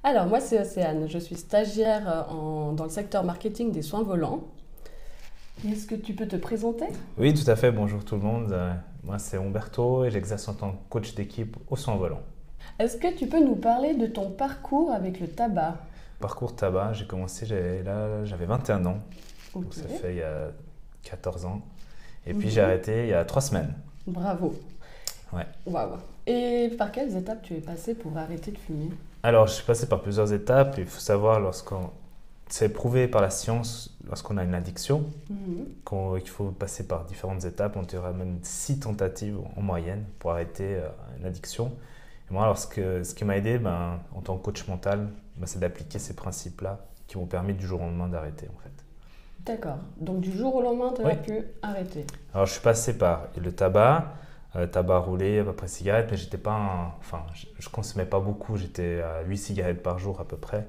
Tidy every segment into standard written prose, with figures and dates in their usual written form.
Alors, moi, c'est Océane. Je suis stagiaire dans le secteur marketing des soins volants. Est-ce que tu peux te présenter? Oui, tout à fait. Bonjour tout le monde. Moi, c'est Umberto et j'exerce en tant que coach d'équipe au Soin Volant. Est-ce que tu peux nous parler de ton parcours avec le tabac? Parcours tabac, j'ai commencé, j'avais 21 ans, donc Ok. ça fait il y a 14 ans. Et puis j'ai Mhm. arrêté il y a 3 semaines. Bravo. Ouais. Waouh. Et par quelles étapes tu es passé pour arrêter de fumer? Alors, je suis passé par plusieurs étapes. Il faut savoir, c'est prouvé par la science, lorsqu'on a une addiction, Mhm. qu'il faut passer par différentes étapes. On dirait même 6 tentatives en moyenne pour arrêter une addiction. Et moi, alors, ce qui m'a aidé en tant que coach mental, c'est d'appliquer ces principes-là qui m'ont permis du jour au lendemain d'arrêter en fait. D'accord. Donc du jour au lendemain, tu Oui. as pu arrêter. Alors, je suis passé par le tabac roulé, après cigarette, mais j'étais pas je consommais pas beaucoup, j'étais à 8 cigarettes par jour à peu près.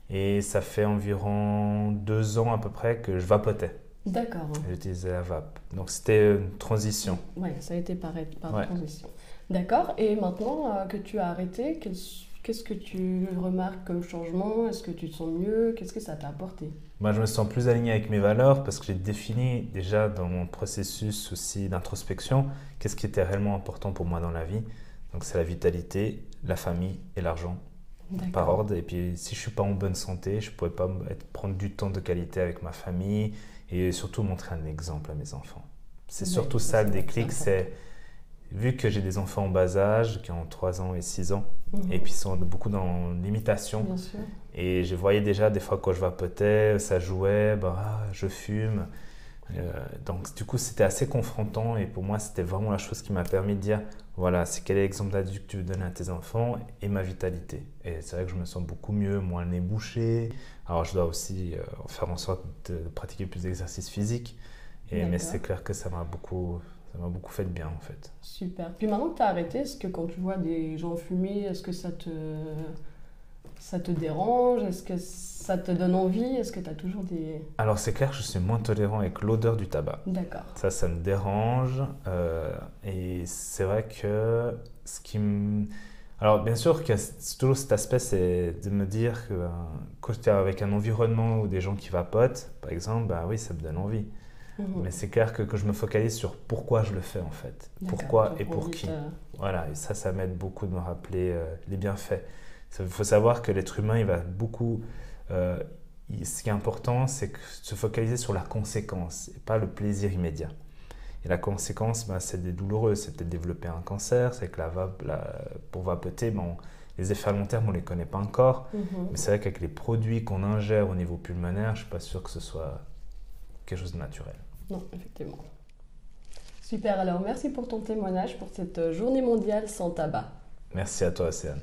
Et ça fait environ 2 ans à peu près que je vapotais. D'accord. J'utilisais la vape. Donc c'était une transition. Oui, ça a été par Ouais. transition. D'accord. Et maintenant que tu as arrêté, qu'est-ce que tu remarques comme changement? Est-ce que tu te sens mieux? Qu'est-ce que ça t'a apporté? Moi, je me sens plus aligné avec mes valeurs parce que j'ai défini déjà dans mon processus aussi d'introspection qu'est-ce qui était réellement important pour moi dans la vie. Donc c'est la vitalité, la famille et l'argent par D'accord. ordre. Et puis si je suis pas en bonne santé, je pourrais pas prendre du temps de qualité avec ma famille et surtout montrer un exemple à mes enfants. C'est Oui, surtout ça ça le c'est déclic, important. c'est vu que j'ai des enfants en bas âge qui ont 3 ans et 6 ans et Mhm. puis sont beaucoup dans l'imitation. Bien sûr. Et je voyais déjà des fois quand je vapotais, ça jouait, je fume. Donc du coup c'était assez confrontant et pour moi c'était vraiment la chose qui m'a permis de dire voilà, c'est quel est l'exemple d'adulte que tu veux donner à tes enfants et ma vitalité. Et c'est vrai que je me sens beaucoup mieux, moins le nez bouché. Alors je dois aussi faire en sorte de pratiquer plus d'exercice physique. Mais c'est D'accord. clair que ça m'a beaucoup fait de bien en fait. Super. Puis maintenant que tu as arrêté, est-ce que quand tu vois des gens fumer, est-ce que ça te dérange? Est-ce que ça te donne envie? Est-ce que tu as toujours des... Alors c'est clair que je suis moins tolérant avec l'odeur du tabac. D'accord. Ça me dérange. Et c'est vrai que ce qui me... Alors, bien sûr qu'il y a toujours cet aspect, c'est de me dire que quand tu es avec un environnement ou des gens qui vapotent, par exemple, oui, ça me donne envie. Mhm. Mais c'est clair que je me focalise sur pourquoi je le fais en fait. D'accord. Pourquoi Donc et on pour dit qui. Voilà, et ça m'aide beaucoup de me rappeler les bienfaits. Il faut savoir que l'être humain, il va beaucoup... euh, ce qui est important, c'est de se focaliser sur la conséquence et pas le plaisir immédiat. Et la conséquence, c'est des douloureux. C'est peut-être développer un cancer, c'est que pour vapoter, les effets à long terme, on ne les connaît pas encore. Mhm. Mais c'est vrai qu'avec les produits qu'on ingère au niveau pulmonaire, je ne suis pas sûr que ce soit quelque chose de naturel. Non, effectivement. Super. Alors merci pour ton témoignage pour cette journée mondiale sans tabac. Merci à toi, Océane.